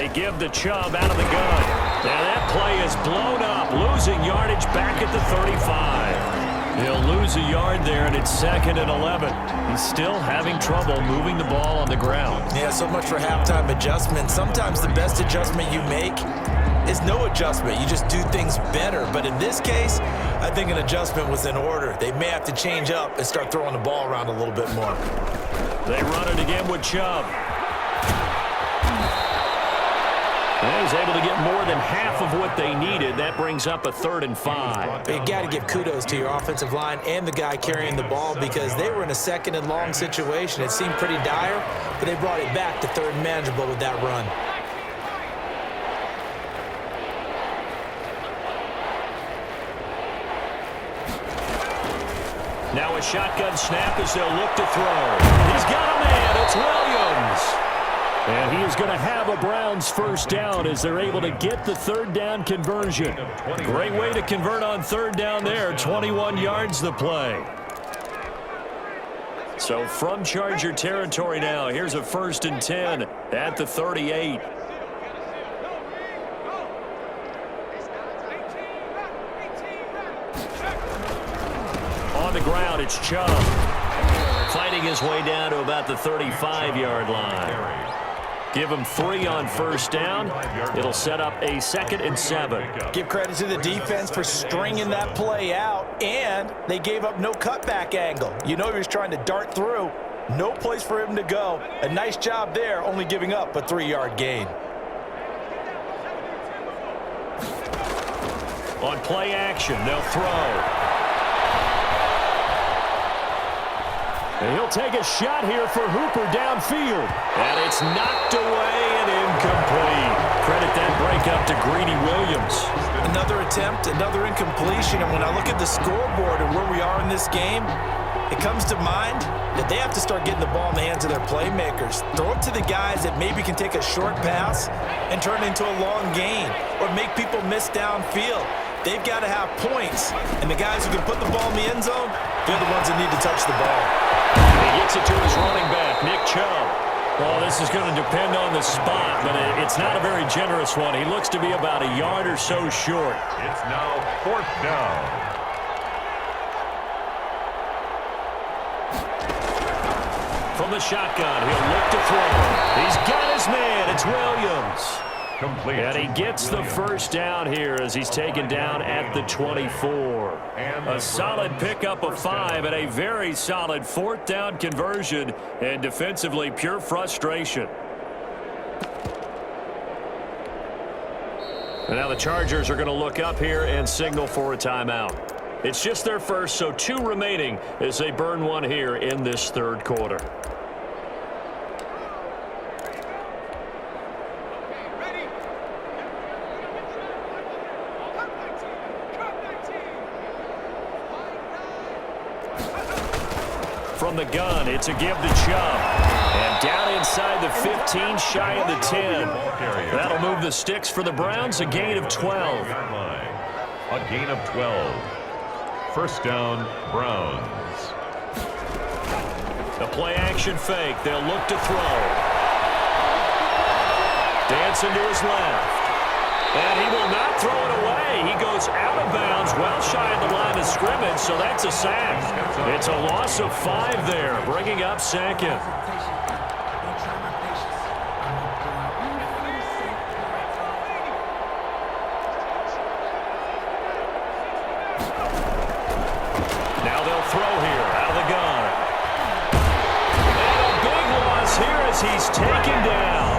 They give the Chubb out of the gun. Now that play is blown up, losing yardage back at the 35. He'll lose a yard there, and it's 2nd and 11. He's still having trouble moving the ball on the ground. Yeah, so much for halftime adjustment. Sometimes the best adjustment you make is no adjustment. You just do things better. But in this case, I think an adjustment was in order. They may have to change up and start throwing the ball around a little bit more. They run it again with Chubb. And he's able to get more than half of what they needed. That brings up a 3rd and 5. You got to give kudos to your offensive line and the guy carrying the ball because they were in a 2nd and long situation. It seemed pretty dire, but they brought it back to 3rd and manageable with that run. Now a shotgun snap as they'll look to throw. He's got a man. It's Williams. And he is going to have a Browns first down as they're able to get the 3rd down conversion. Great way to convert on 3rd down there. 21 yards the play. So from Charger territory now, here's a 1st and 10 at the 38. On the ground, it's Chubb. Fighting his way down to about the 35-yard line. Give him 3 on 1st down. It'll set up a 2nd and 7. Give credit to the defense for stringing that play out, and they gave up no cutback angle. You know he was trying to dart through. No place for him to go. A nice job there, only giving up a 3-yard gain. On play action, they'll throw. And he'll take a shot here for Hooper downfield. And it's knocked away and incomplete. Credit that breakup to Greedy Williams. Another attempt, another incompletion. And when I look at the scoreboard and where we are in this game, it comes to mind that they have to start getting the ball in the hands of their playmakers. Throw it to the guys that maybe can take a short pass and turn it into a long gain or make people miss downfield. They've got to have points. And the guys who can put the ball in the end zone, they're the ones that need to touch the ball. He gets it to his running back, Nick Chubb. Well, this is going to depend on the spot, but it's not a very generous one. He looks to be about a yard or so short. It's now 4th down. From the shotgun, he'll look to throw. He's got his man. It's Williams. Complete. And he gets the 1st down here as he's taken down at the 24. A solid pickup of 5 and a very solid 4th down conversion, and defensively pure frustration. And now the Chargers are going to look up here and signal for a timeout. It's just their first, so 2 remaining as they burn one here in this 3rd quarter. From the gun, it's a give to Chubb. And down inside the 15, shy of the 10. That'll move the sticks for the Browns, a gain of 12. A gain of 12. 1st down, Browns. The play action fake. They'll look to throw. Dancing to his left. And he will not throw it away. He goes out of bounds, well shy of the line of scrimmage, so that's a sack. It's a loss of 5 there, bringing up 2nd. Now they'll throw here, out of the gun. And a big loss here as he's taken down.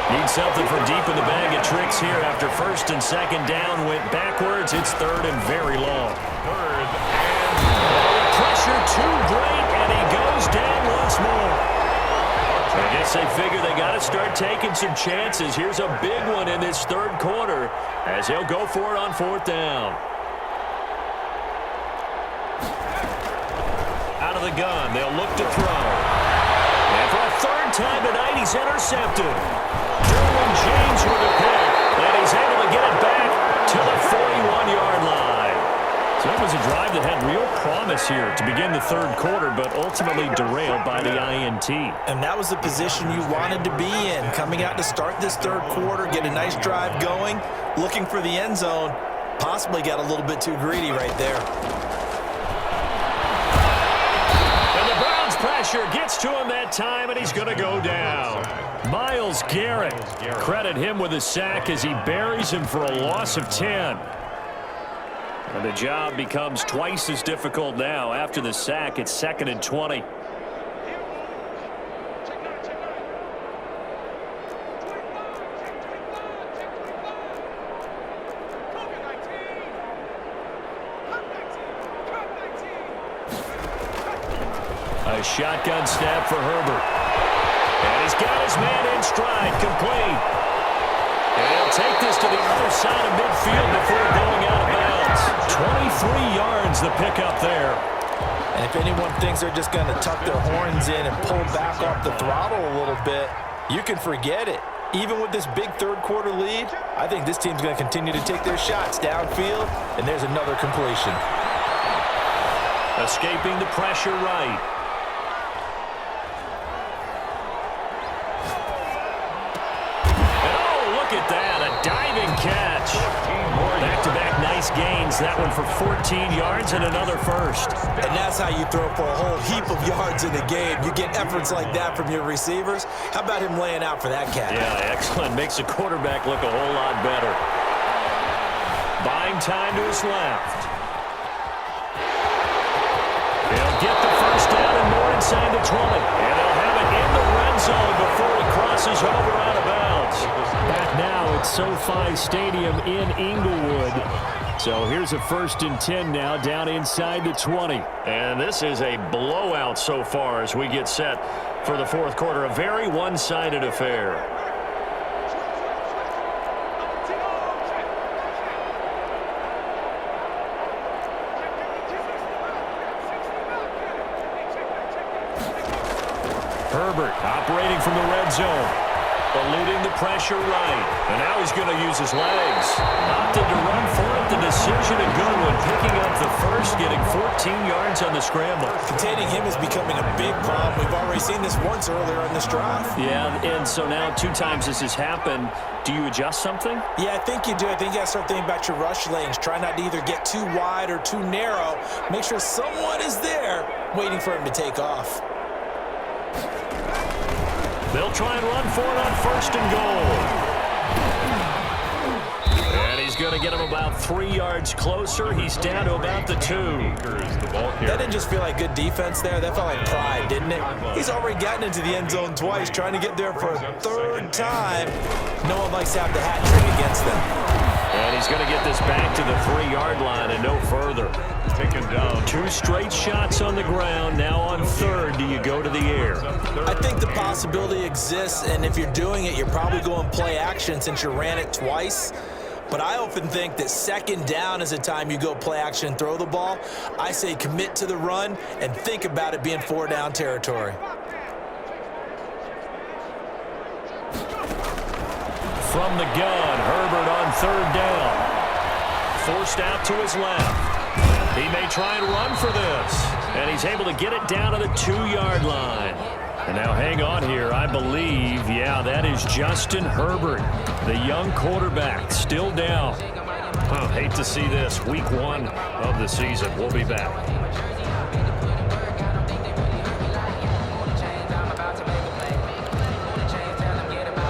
Need something from deep in the bag of tricks here after 1st and 2nd down went backwards. It's 3rd and very long. 3rd and pressure too great, and he goes down once more. I guess they figure they got to start taking some chances. Here's a big one in this 3rd quarter as he'll go for it on 4th down. Out of the gun, they'll look to throw. And for a 3rd time tonight, he's intercepted. James with a pick, and he's able to get it back to the 41-yard line. So So it was a drive that had real promise here to begin the third quarter, but ultimately derailed by the INT. And that was the position you wanted to be in, coming out to start this third quarter, get a nice drive going, looking for the end zone. Possibly got a little bit too greedy right there. And the Browns pressure gets to him that time, and he's going to go down. Myles Garrett, credit him with a sack as he buries him for a loss of 10. And the job becomes twice as difficult now. After the sack, it's 2nd and 20. A shotgun snap for Herbert. And he's got his man in stride, complete. And he'll take this to the other side of midfield before going out of bounds. 23 yards the pickup there. And if anyone thinks they're just going to tuck their horns in and pull back off the throttle a little bit, you can forget it. Even with this big third quarter lead, I think this team's going to continue to take their shots downfield, and there's another completion. Escaping the pressure right. Look at that, a diving catch. Back-to-back nice gains. That one for 14 yards and another first. And that's how you throw for a whole heap of yards in the game. You get efforts like that from your receivers. How about him laying out for that catch? Yeah, excellent. Makes the quarterback look a whole lot better. Buying time to his left. He'll get the first down and more inside the 20. And they'll have it in the red zone before he crosses over out of bounds. Back now at SoFi Stadium in Inglewood. So here's a 1st and 10 now down inside the 20. And this is a blowout so far as we get set for the fourth quarter. A very one-sided affair. Herbert operating from the red zone. Eluding the pressure right. And now he's going to use his legs. Opted to run for it. The decision a good one. Picking up the first, getting 14 yards on the scramble. Containing him is becoming a big problem. We've already seen this once earlier in this drive. Yeah, and so now 2 times this has happened. Do you adjust something? Yeah, I think you do. I think you got to start thinking about your rush lanes. Try not to either get too wide or too narrow. Make sure someone is there waiting for him to take off. They'll try and run for it on 1st and goal. And he's going to get him about 3 yards closer. He's down to about the 2. That didn't just feel like good defense there. That felt like pride, didn't it? He's already gotten into the end zone twice, trying to get there for a 3rd time. No one likes to have the hat trick against them. And he's going to get this back to the 3-yard line and no further. Taken down. 2 straight shots on the ground. Now on 3rd, do you go to the air? I think the possibility exists, and if you're doing it, you're probably going play action since you ran it twice. But I often think that 2nd down is the time you go play action and throw the ball. I say commit to the run and think about it being 4-down territory. From the gun, Herbert on 3rd down. Forced out to his left. He may try and run for this. And he's able to get it down to the 2-yard line. And now hang on here. I believe, yeah, that is Justin Herbert, the young quarterback, still down. Hate to see this. Week 1 of the season. We'll be back.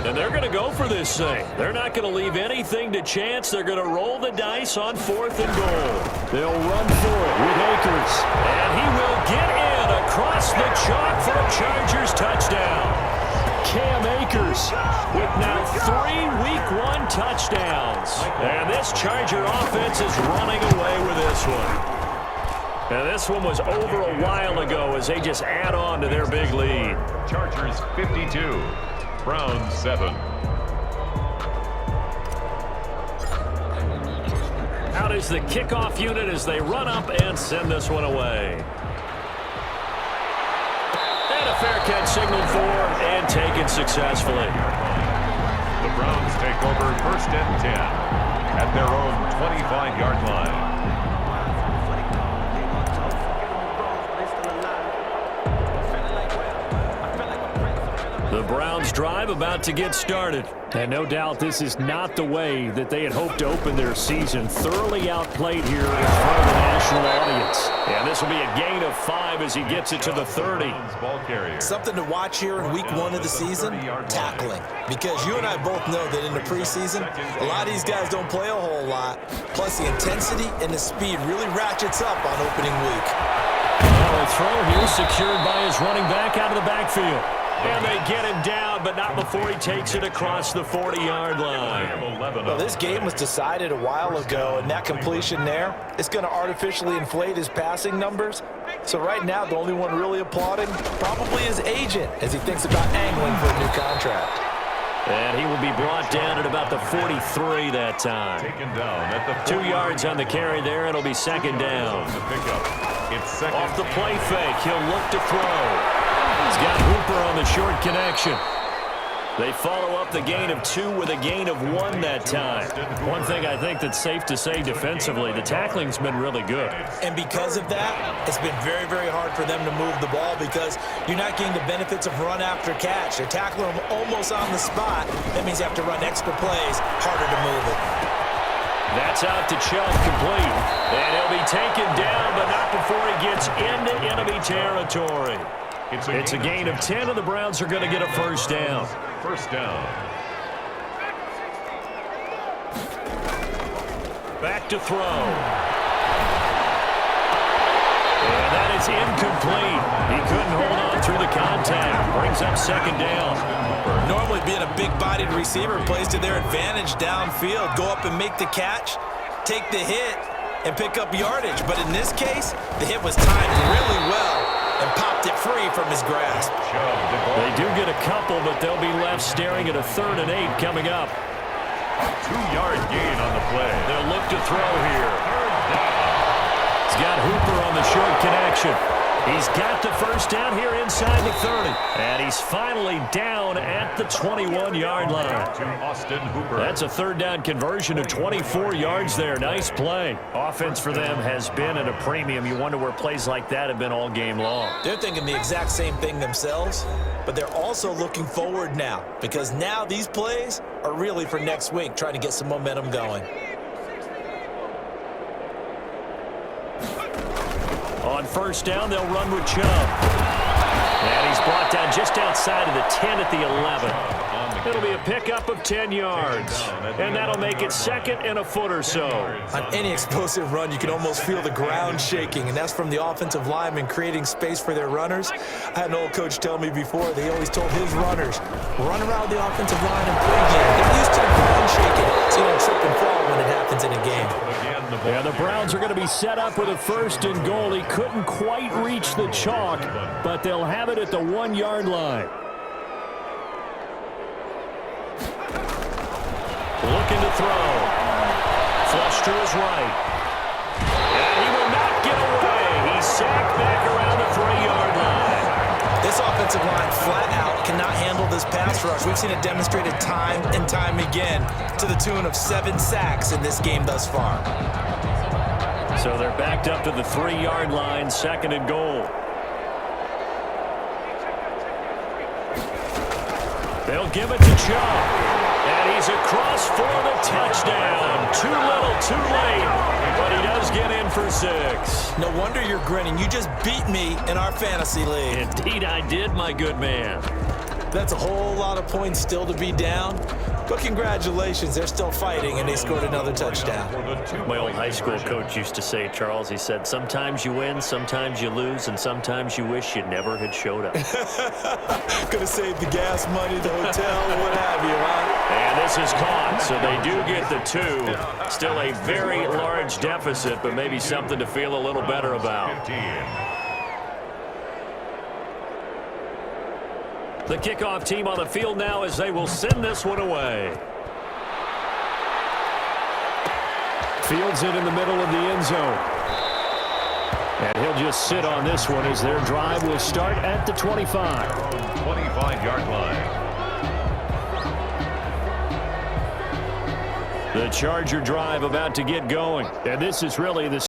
And they're going to go for this thing. They're not going to leave anything to chance. They're going to roll the dice on 4th and goal. They'll run for it with Akers. And he will get in across the chalk for a Chargers touchdown. Cam Akers with now 3 Week 1 touchdowns. And this Charger offense is running away with this one. And this one was over a while ago as they just add on to their big lead. Chargers 52. Browns 7. Out is the kickoff unit as they run up and send this one away. And a fair catch signaled for and taken successfully. The Browns take over 1st and 10 at their own 25-yard line. Browns drive about to get started. And no doubt this is not the way that they had hoped to open their season. Thoroughly outplayed here in front of the national audience. And this will be a gain of 5 as he gets it to the 30. Something to watch here in week 1 of the season, tackling. Because you and I both know that in the preseason, a lot of these guys don't play a whole lot. Plus the intensity and the speed really ratchets up on opening week. Now a throw here secured by his running back out of the backfield. And they get him down, but not before he takes it across the 40-yard line. Well, this game was decided a while ago, and that completion there is going to artificially inflate his passing numbers. So right now, the only one really applauding probably his agent as he thinks about angling for a new contract. And he will be brought down at about the 43 that time. Taken down at the 2 yards on the carry there. It'll be second down. Off the play fake, he'll look to throw. He's got Hooper on the short connection. They follow up the gain of 2 with a gain of 1 that time. One thing I think that's safe to say defensively, the tackling's been really good. And because of that, it's been very, very hard for them to move the ball because you're not getting the benefits of run after catch. They're tackling them almost on the spot. That means you have to run extra plays, harder to move it. That's out to Chubb, complete. And he'll be taken down, but not before he gets into enemy territory. It's a gain of 10, and the Browns are going to get a first down. First down. Back to throw. And that is incomplete. He couldn't hold on through the contact. Brings up second down. Normally being a big-bodied receiver plays to their advantage downfield. Go up and make the catch, take the hit, and pick up yardage. But in this case, the hit was timed really well and popped it free from his grasp. They do get a couple, but they'll be left staring at a 3rd and 8 coming up. 2-yard gain on the play. They'll look to throw here. He's got Hooper on the short connection. He's got the first down here inside the 30. And he's finally down at the 21-yard line. To Austin Hooper. That's a 3rd down conversion of 24 yards there. Nice play. Offense for them has been at a premium. You wonder where plays like that have been all game long. They're thinking the exact same thing themselves, but they're also looking forward now because now these plays are really for next week, trying to get some momentum going. On first down, they'll run with Chubb. And he's brought down just outside of the 10 at the 11. It'll be a pickup of 10 yards. And that'll make it 2nd and a foot or so. On any explosive run, you can almost feel the ground shaking, and that's from the offensive linemen creating space for their runners. I had an old coach tell me before, they always told his runners, run around the offensive line and play game. Get used to the ground shaking so you don't trip and fall when it happens in a game. Yeah, the Browns are going to be set up with a 1st and goal. He couldn't quite reach the chalk, but they'll have it at the 1-yard line. Looking to throw. Flush to his right. And he will not get away. He's sacked back around the 3-yard line. This offensive line flat out cannot handle this pass rush. We've seen it demonstrated time and time again to the tune of 7 sacks in this game thus far. So they're backed up to the 3-yard line, 2nd and goal. They'll give it to Chubb. And he's across for the touchdown. Too little, too late. But he does get in for 6. No wonder you're grinning. You just beat me in our fantasy league. Indeed I did, my good man. That's a whole lot of points still to be down. But congratulations, they're still fighting, and they scored another touchdown. My old high school coach used to say, Charles, he said, sometimes you win, sometimes you lose, and sometimes you wish you never had showed up. Could have saved the gas money, the hotel, what have you, huh? And this is caught, so they do get the 2. Still a very large deficit, but maybe something to feel a little better about. 15. The kickoff team on the field now as they will send this one away. Fields it in the middle of the end zone. And he'll just sit on this one as their drive will start at the 25. 25-yard line. The Charger drive about to get going. And this is really the